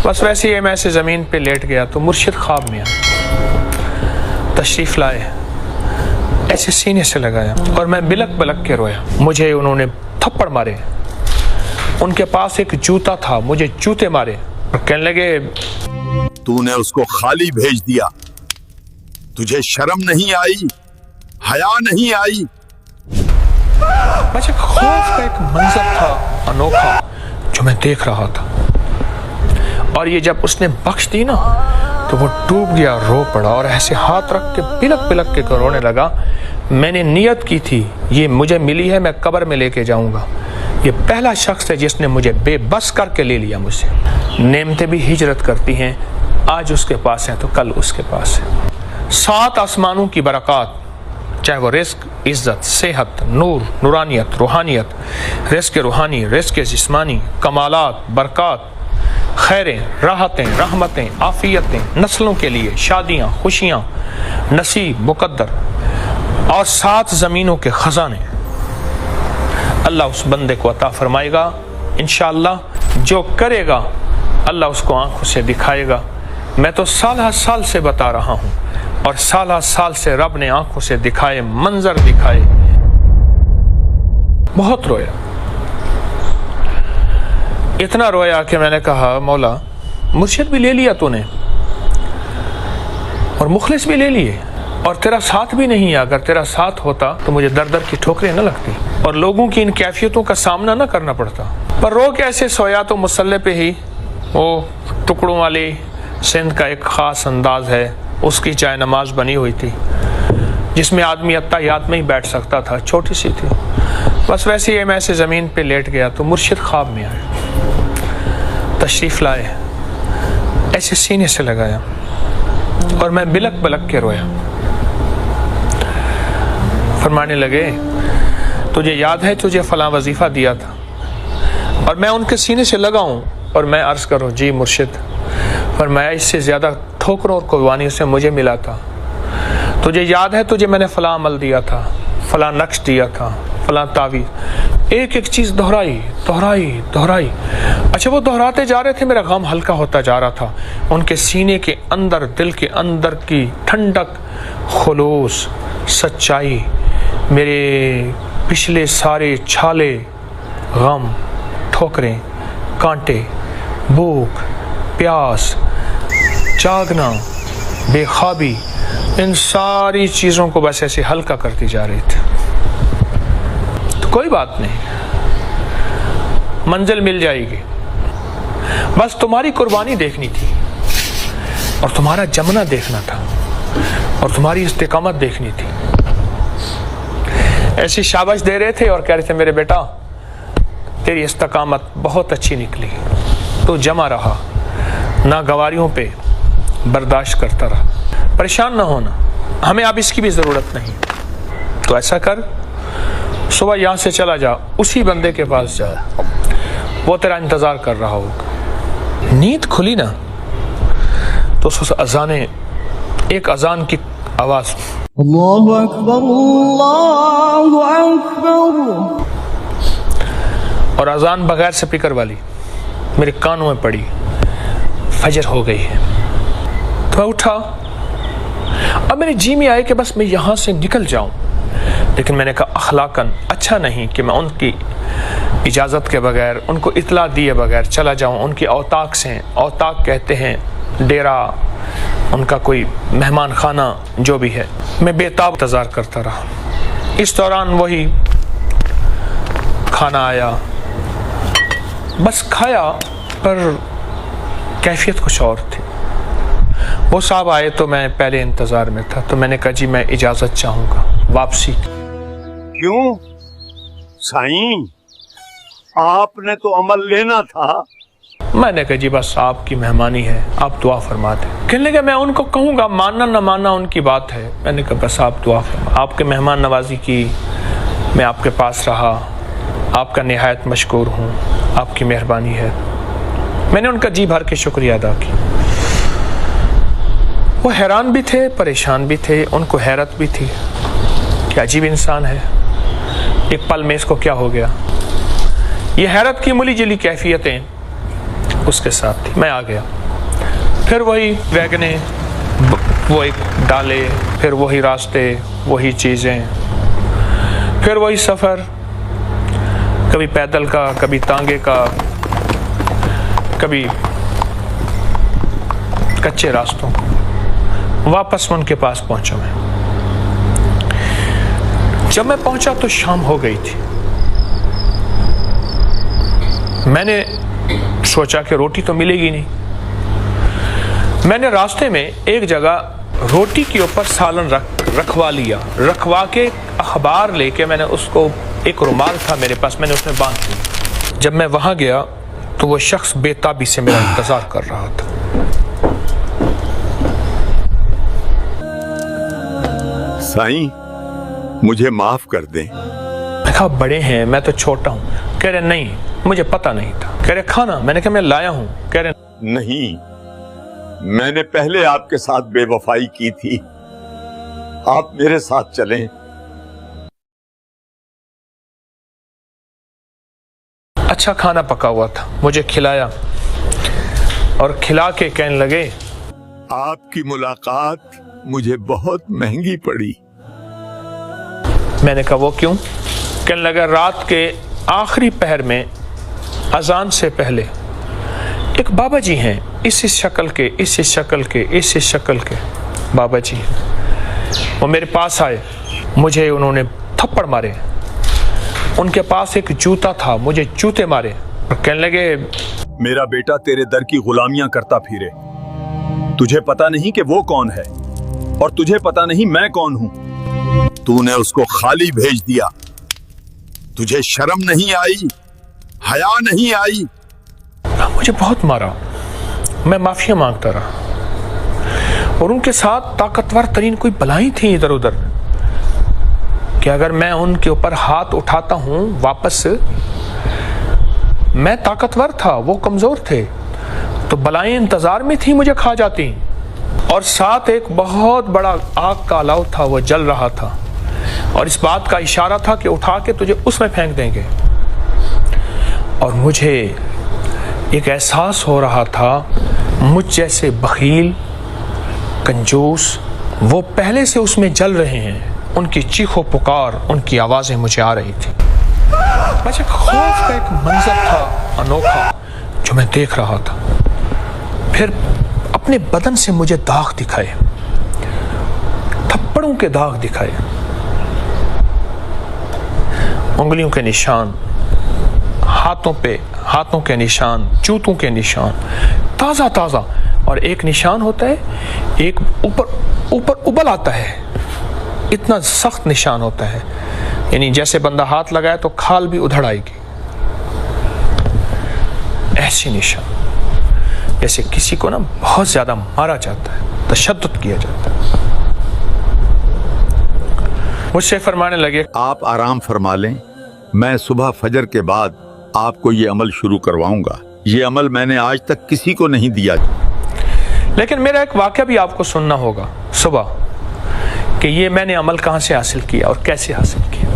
بس ویسے ہی میں ایسے زمین پہ لیٹ گیا تو مرشد خواب میں آیا، تشریف لائے، ایسے سینے سے لگایا اور میں بلک بلک کے رویا۔ مجھے انہوں نے تھپڑ مارے، ان کے پاس ایک جوتا تھا، مجھے جوتے مارے اور کہنے لگے تو نے اس کو خالی بھیج دیا، تجھے شرم نہیں آئی، حیا نہیں آئی؟ مجھے خوف کا ایک منظر تھا انوکھا جو میں دیکھ رہا تھا، اور یہ جب اس نے بخش دی نا تو وہ ڈوب گیا، رو پڑا اور ایسے ہاتھ رکھ کے بلک بلک کے رونے لگا۔ میں نے نیت کی تھی یہ مجھے ملی ہے، میں قبر میں لے کے جاؤں گا، یہ پہلا شخص ہے جس نے مجھے بے بس کر کے لے لیا مجھ سے۔ نعمتیں بھی ہجرت کرتی ہیں، آج اس کے پاس ہیں تو کل اس کے پاس ہے۔ 7 آسمانوں کی برکات، چاہے وہ رزق، عزت، صحت، نور، نورانیت، روحانیت، رزق روحانی، رزق جسمانی، کمالات، برکات، خیریں، راحتیں، رحمتیں، عافیتیں، نسلوں کے لیے شادیاں، خوشیاں، نصیب، مقدر، اور 7 زمینوں کے خزانے اللہ اس بندے کو عطا فرمائے گا انشاءاللہ۔ جو کرے گا اللہ اس کو آنکھوں سے دکھائے گا۔ میں تو سالہ سال سے بتا رہا ہوں، اور سالہ سال سے رب نے آنکھوں سے دکھائے، منظر دکھائے۔ بہت رویا، اتنا رویا کہ میں نے کہا مولا مرشد بھی لے لیا تو نے، اور مخلص بھی لے لیے، اور تیرا ساتھ بھی نہیں ہے۔ اگر تیرا ساتھ ہوتا تو مجھے در در کی ٹھوکریں نہ لگتی اور لوگوں کی ان کیفیتوں کا سامنا نہ کرنا پڑتا۔ پر رو کے ایسے سویا تو مصلے پہ ہی وہ ٹکڑوں والی سندھ کا ایک خاص انداز ہے، اس کی چائے نماز بنی ہوئی تھی جس میں آدمی اتحیات میں ہی بیٹھ سکتا تھا، چھوٹی سی تھی۔ بس ویسے ہی میں ایسے زمین پہ لیٹ گیا تو مرشد خواب میں آئے، تشریف لائے، ایسے سینے سے لگایا اور میں بلک بلک کے رویا۔ فرمانے لگے تجھے یاد ہے تجھے فلاں وظیفہ دیا تھا، اور میں ان کے سینے سے لگاؤں اور میں عرض کروں جی مرشد، فرمایا اس سے زیادہ ٹھوکروں اور قربانیوں سے مجھے ملا تھا۔ تجھے یاد ہے تجھے میں نے فلاں عمل دیا تھا، فلاں نقش دیا تھا، فلاں تعویذ، ایک ایک چیز دہرائی دہرائی دہرائی۔ اچھا وہ دہراتے جا رہے تھے، میرا غم ہلکا ہوتا جا رہا تھا۔ ان کے سینے کے اندر، دل کے اندر کی ٹھنڈک، خلوص، سچائی، میرے پچھلے سارے چھالے، غم، ٹھوکریں، کانٹے، بھوک، پیاس، جاگنا، بے خوابی، ان ساری چیزوں کو بس ایسے ہلکا کرتی جا رہی تھی۔ تو کوئی بات نہیں، منزل مل جائے گی، بس تمہاری قربانی دیکھنی تھی، اور تمہارا جمنا دیکھنا تھا، اور تمہاری استقامت دیکھنی تھی۔ ایسی شاباش دے رہے تھے اور کہہ رہے تھے میرے بیٹا تیری استقامت بہت اچھی نکلی، تو جمع رہا، ناگواریوں پہ برداشت کرتا رہا، پریشان نہ ہونا، ہمیں اب اس کی بھی ضرورت نہیں۔ تو ایسا کر، صبح یہاں سے چلا جا، اسی بندے کے پاس جا، وہ تیرا انتظار کر رہا ہوگا۔ نیند کھلی نا تو اس ایک اذان کی آواز، اللہ اکبر اللہ اکبر، اور اذان بغیر سپیکر والی میرے کانوں میں پڑی، فجر ہو گئی ہے۔ تو میں اٹھا، اب میرے جی میں آئے کہ بس میں یہاں سے نکل جاؤں، لیکن میں نے کہا اخلاقاً اچھا نہیں کہ میں ان کی اجازت کے بغیر، ان کو اطلاع دیے بغیر چلا جاؤں۔ ان کی اوطاق سے، اوطاق کہتے ہیں ڈیرا، ان کا کوئی مہمان خانہ جو بھی ہے۔ میں بے تاب انتظار کرتا رہا۔ اس دوران وہی کھانا آیا، بس کھایا، پر کیفیت کچھ اور تھی۔ وہ صاحب آئے تو میں پہلے انتظار میں تھا، تو میں نے کہا جی میں اجازت چاہوں گا واپسی کی۔ کیوں سائیں، آپ نے تو عمل لینا تھا۔ میں نے کہا جی بس آپ کی مہمانی ہے، آپ دعا فرما دیں۔ کہنے لگا میں ان کو کہوں گا، ماننا نہ ماننا ان کی بات ہے۔ میں نے کہا بس آپ دعا فرما، آپ کے مہمان نوازی کی، میں آپ کے پاس رہا، آپ کا نہایت مشکور ہوں، آپ کی مہربانی ہے۔ میں نے ان کا جی بھر کے شکریہ ادا کی۔ وہ حیران بھی تھے، پریشان بھی تھے، ان کو حیرت بھی تھی کہ عجیب انسان ہے، ایک پل میں اس کو کیا ہو گیا۔ یہ حیرت کی ملی جلی کیفیتیں اس کے ساتھ تھی. میں آ گیا. پھر وہی ویگنیں, وہ ایک ڈالے, پھر وہی راستے, وہی چیزیں, پھر وہی سفر, کبھی پیدل کا, کبھی تانگے کا, کبھی کچے راستوں. واپس ان کے پاس پہنچا میں. جب میں پہنچا تو شام ہو گئی تھی. میں نے سوچا کہ روٹی تو ملے گی نہیں. میں نے راستے میں ایک جگہ روٹی کے اوپر سالن رکھوا لیا. رکھوا کے اخبار لے کے میں نے اس کو, ایک رومال تھا میرے پاس, میں نے اس میں باندھ دیا. جب میں وہاں گیا تو وہ شخص بے تابی سے میرا انتظار کر رہا تھا. سائیں مجھے معاف کر دیں. میں کہا بڑے ہیں, میں تو چھوٹا ہوں. کہہ رہے نہیں, مجھے پتہ نہیں تھا. کہہ رہے کھانا. میں نے کہا میں لایا ہوں. کہہ رہے نہیں, میں نے پہلے آپ کے ساتھ بے وفائی کی تھی, آپ میرے ساتھ چلیں. اچھا کھانا پکا ہوا تھا, مجھے کھلایا اور کھلا کے کہنے لگے آپ کی ملاقات مجھے بہت مہنگی پڑی. میں نے کہا وہ کیوں؟ کہنے لگا رات کے آخری پہر میں اذان سے پہلے ایک بابا جی ہیں, اس شکل کے, اس شکل کے, اس شکل کے بابا جی, وہ میرے پاس آئے. مجھے انہوں نے تھپڑ مارے. ان کے پاس ایک جوتا تھا, مجھے جوتے مارے اور کہنے لگے میرا بیٹا تیرے در کی غلامیاں کرتا پھرے, تجھے پتا نہیں کہ وہ کون ہے اور تجھے پتا نہیں میں کون ہوں. تو نے اس کو خالی بھیج دیا, تجھے شرم نہیں آئی, حیا نہیں آئی. مجھے بہت مارا. میں معافی مانگتا رہا اور ان کے ساتھ طاقتور ترین کوئی بلائیں تھیں ادھر ادھر کہ اگر میں ان کے اوپر ہاتھ اٹھاتا ہوں واپس, میں طاقتور تھا, وہ کمزور تھے, تو بلائیں انتظار میں تھی مجھے کھا جاتی. اور ساتھ ایک بہت بڑا آگ کا الاؤ تھا, وہ جل رہا تھا اور اس بات کا اشارہ تھا کہ اٹھا کے تجھے اس میں پھینک دیں گے. اور مجھے ایک احساس ہو رہا تھا مجھ جیسے بخیل, کنجوس, وہ پہلے سے اس میں جل رہے ہیں. ان کی چیخ و پکار, ان کی آوازیں مجھے آ رہی تھی. مجھے خوف کا ایک منظر تھا انوکھا جو میں دیکھ رہا تھا. پھر اپنے بدن سے مجھے داغ دکھائے, تھپڑوں کے داغ دکھائے, انگلیوں کے نشان, ہاتھوں کے نشان, جوتوں کے نشان, تازہ تازہ. اور ایک نشان ہوتا ہے, ایک اوپر ابل آتا ہے, اتنا سخت نشان ہوتا ہے, یعنی جیسے بندہ ہاتھ لگائے تو کھال بھی ادھڑ آئے گی. ایسی نشان جیسے کسی کو نا بہت زیادہ مارا جاتا ہے, تشدد کیا جاتا ہے. مجھ سے فرمانے لگے آپ آرام فرما لیں, میں صبح فجر کے بعد آپ کو یہ عمل شروع کرواؤں گا. یہ عمل میں نے آج تک کسی کو نہیں دیا. لیکن میرا ایک واقعہ بھی آپ کو سننا ہوگا صبح, کہ یہ میں نے عمل کہاں سے حاصل کیا اور کیسے حاصل کیا.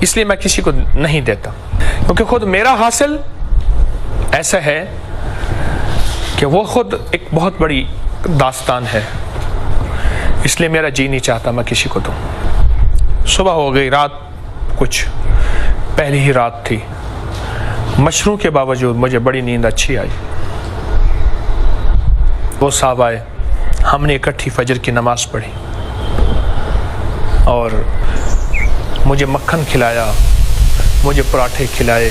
اس لیے میں کسی کو نہیں دیتا, کیونکہ خود میرا حاصل ایسا ہے کہ وہ خود ایک بہت بڑی داستان ہے. اس لیے میرا جی نہیں چاہتا میں کسی کو دوں. صبح ہو گئی, رات کچھ پہلی ہی رات تھی. مشروع کے باوجود مجھے بڑی نیند اچھی آئی. وہ صاحب آئے, ہم نے اکٹھی فجر کی نماز پڑھی اور مجھے مکھن کھلایا, مجھے پراٹھے کھلائے,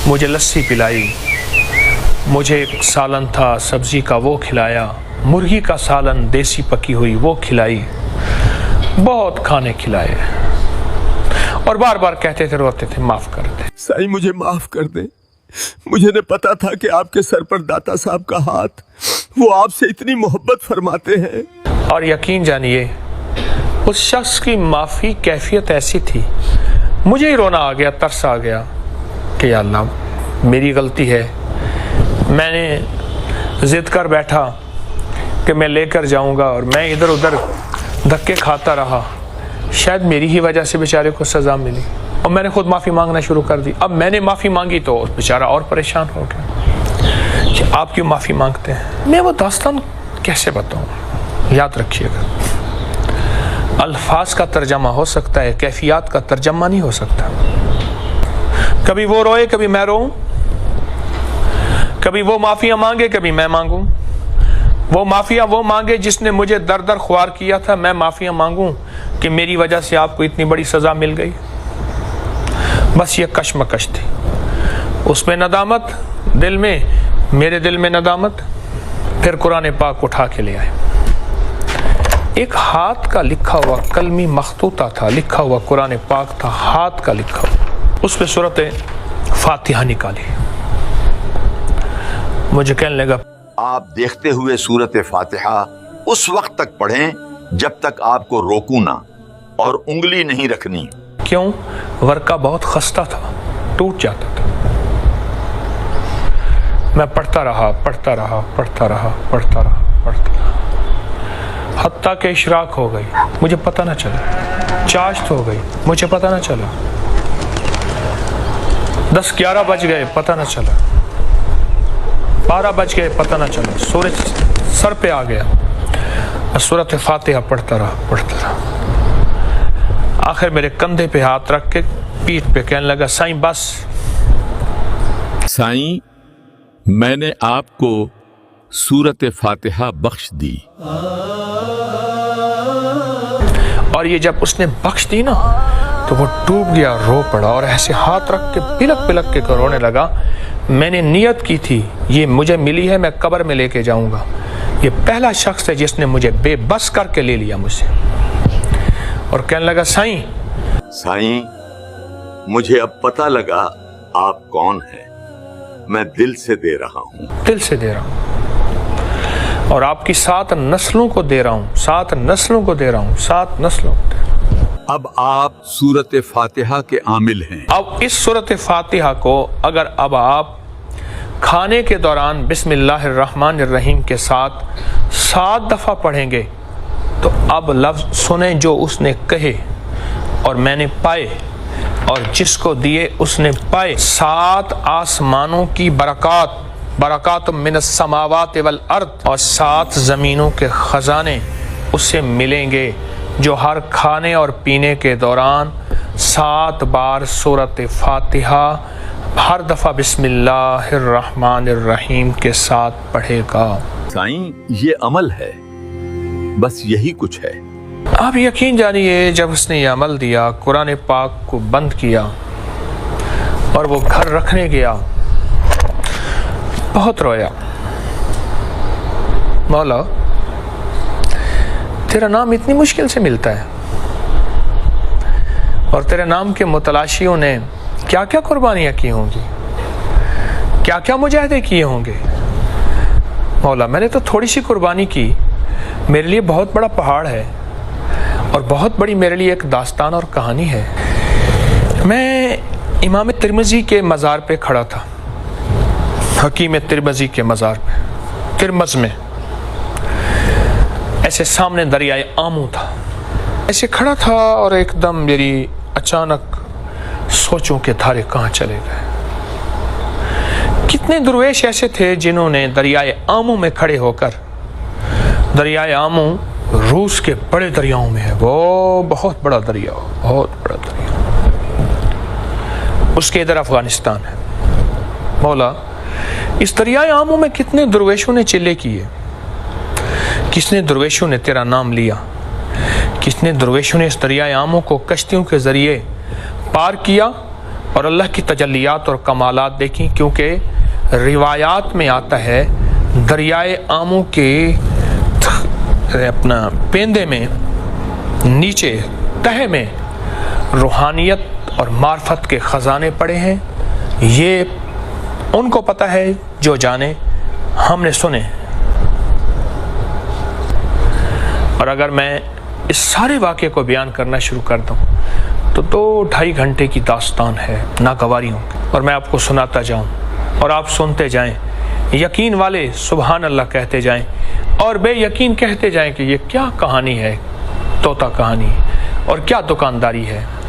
مجھے لسی پلائی, مجھے ایک سالن تھا سبزی کا وہ کھلایا, مرغی کا سالن دیسی پکی ہوئی وہ کھلائی, بہت کھانے کھلائے. اور بار بار کہتے تھے, روتے تھے, معاف کر دیں سائیں مجھے معاف کر دیں. مجھے نے پتا تھا کہ آپ کے سر پر داتا صاحب کا ہاتھ, وہ آپ سے اتنی محبت فرماتے ہیں. اور یقین جانیے اس شخص کی معافی کیفیت ایسی تھی, مجھے ہی رونا آ گیا, ترس آ گیا کہ یا اللہ میری غلطی ہے. میں نے ضد کر بیٹھا کہ میں لے کر جاؤں گا اور میں ادھر ادھر دھکے کھاتا رہا. شاید میری ہی وجہ سے بیچارے کو سزا ملی. اور میں نے خود معافی مانگنا شروع کر دی. اب میں نے معافی مانگی تو بیچارہ اور پریشان ہو گیا کہ آپ کیوں معافی مانگتے ہیں. میں وہ داستان کیسے بتاؤں؟ یاد رکھیے گا، الفاظ کا ترجمہ ہو سکتا ہے، کیفیات کا ترجمہ نہیں ہو سکتا. کبھی وہ روئے، کبھی میں روؤں، کبھی وہ معافیاں مانگے، کبھی میں مانگوں. وہ معافیاں وہ مانگے جس نے مجھے در در خوار کیا تھا، میں معافیاں مانگوں کہ میری وجہ سے آپ کو اتنی بڑی سزا مل گئی. بس یہ کشمکش تھی. اس میں ندامت دل میں، میرے دل میں ندامت. پھر قرآن پاک اٹھا کے لے آئے. ایک ہاتھ کا لکھا ہوا کلمی مخطوطہ تھا، لکھا ہوا قرآن پاک تھا، ہاتھ کا لکھا ہوا. اس پہ سورۃ فاتحہ نکالی. مجھے کہنے لگا آپ دیکھتے ہوئے سورت فاتحہ اس وقت تک پڑھیں جب تک آپ کو روکوں نہ اور انگلی نہیں رکھنی. کیوں؟ ورقہ بہت خستہ تھا، ٹوٹ جاتا تھا. میں پڑھتا رہا پڑھتا رہا پڑھتا رہا پڑھتا رہا پڑھتا رہا حتیٰ کہ اشراق ہو گئی، مجھے پتہ نہ چلا. چاشت ہو گئی، مجھے پتہ نہ چلا. 10-11 بج گئے، پتہ نہ چلا. 12 بج گئے، پتہ نہ چلا. سورج سر پہ آ گیا. سورۃ فاتحہ پڑھتا رہا. آخر میرے کندھے پہ ہاتھ رکھ کے پیٹھ پہ کہنے لگا سائیں بس. سائیں میں نے آپ کو سورت فاتحہ بخش دی. اور یہ جب اس نے بخش دی نا تو وہ ڈوب گیا، رو پڑا اور ایسے ہاتھ رکھ کے پلک پلک کے رونے لگا. میں نے نیت کی تھی یہ مجھے ملی ہے، میں قبر میں لے کے جاؤں گا. یہ پہلا شخص ہے جس نے مجھے بے بس کر کے لے لیا مجھ سے. اور کہنے لگا سائیں مجھے اب پتہ لگا آپ کون ہیں. میں دل سے دے رہا ہوں. دل سے دے رہا ہوں اور آپ کی 7 نسلوں کو دے رہا ہوں، 7 نسلوں کو دے رہا ہوں، 7 نسلوں کو دے رہا ہوں. اب آپ سورت فاتحہ کے عامل ہیں. اب اس سورت فاتحہ کو اگر اب آپ کھانے کے دوران بسم اللہ الرحمن الرحیم کے ساتھ 7 دفعہ پڑھیں گے تو اب لفظ سنیں جو اس نے کہے اور میں نے پائے اور جس کو دیے اس نے پائے. 7 آسمانوں کی برکات من السماوات والارض اور 7 زمینوں کے خزانے اسے ملیں گے جو ہر کھانے اور پینے کے دوران 7 بار سورۃ فاتحہ ہر دفعہ بسم اللہ الرحمن الرحیم کے ساتھ پڑھے گا. سائیں یہ عمل ہے، بس یہی کچھ ہے. آپ یقین جانیے جب اس نے یہ عمل دیا، قرآن پاک کو بند کیا اور وہ گھر رکھنے گیا، بہت رویا. مولا تیرا نام اتنی مشکل سے ملتا ہے اور تیرے نام کے متلاشیوں نے کیا کیا قربانیاں کی ہوں گی، کیا کیا مجاہدے کیے ہوں گے. مولا میں نے تو تھوڑی سی قربانی کی، میرے لیے بہت بڑا پہاڑ ہے اور بہت بڑی میرے لیے ایک داستان اور کہانی ہے. میں امام ترمذی کے مزار پہ کھڑا تھا، حکیم ترمذی کے مزار پہ ترمذ میں. ایسے سامنے دریائے آمو تھا، ایسے کھڑا تھا اور ایک دم میری اچانک سوچوں کے دھارے کہاں چلے گئے. کتنے درویش ایسے تھے جنہوں نے دریائے آمو میں کھڑے ہو کر، دریائے آمو روس کے بڑے دریاؤں میں ہے، وہ بہت بڑا دریا، بہت بڑا دریا، اس کے ادھر افغانستان ہے. مولا اس دریائے آمو میں کتنے درویشوں نے چلے کیے، کتنے درویشوں نے تیرا نام لیا، کتنے درویشوں نے اس دریائے آمو کو کشتیوں کے ذریعے پار کیا اور اللہ کی تجلیات اور کمالات دیکھی. کیونکہ روایات میں آتا ہے دریائے آمو کے اپنا پیندے میں نیچے تہہ میں روحانیت اور معرفت کے خزانے پڑے ہیں. یہ ان کو پتہ ہے جو جانے، ہم نے سنے. اور اگر میں اس سارے واقعے کو بیان کرنا شروع کر دوں تو 2-2.5 گھنٹے کی داستان ہے ناگواریوں کی، اور میں آپ کو سناتا جاؤں اور آپ سنتے جائیں. یقین والے سبحان اللہ کہتے جائیں اور بے یقین کہتے جائیں کہ یہ کیا کہانی ہے، طوطا کہانی ہے اور کیا دکانداری ہے.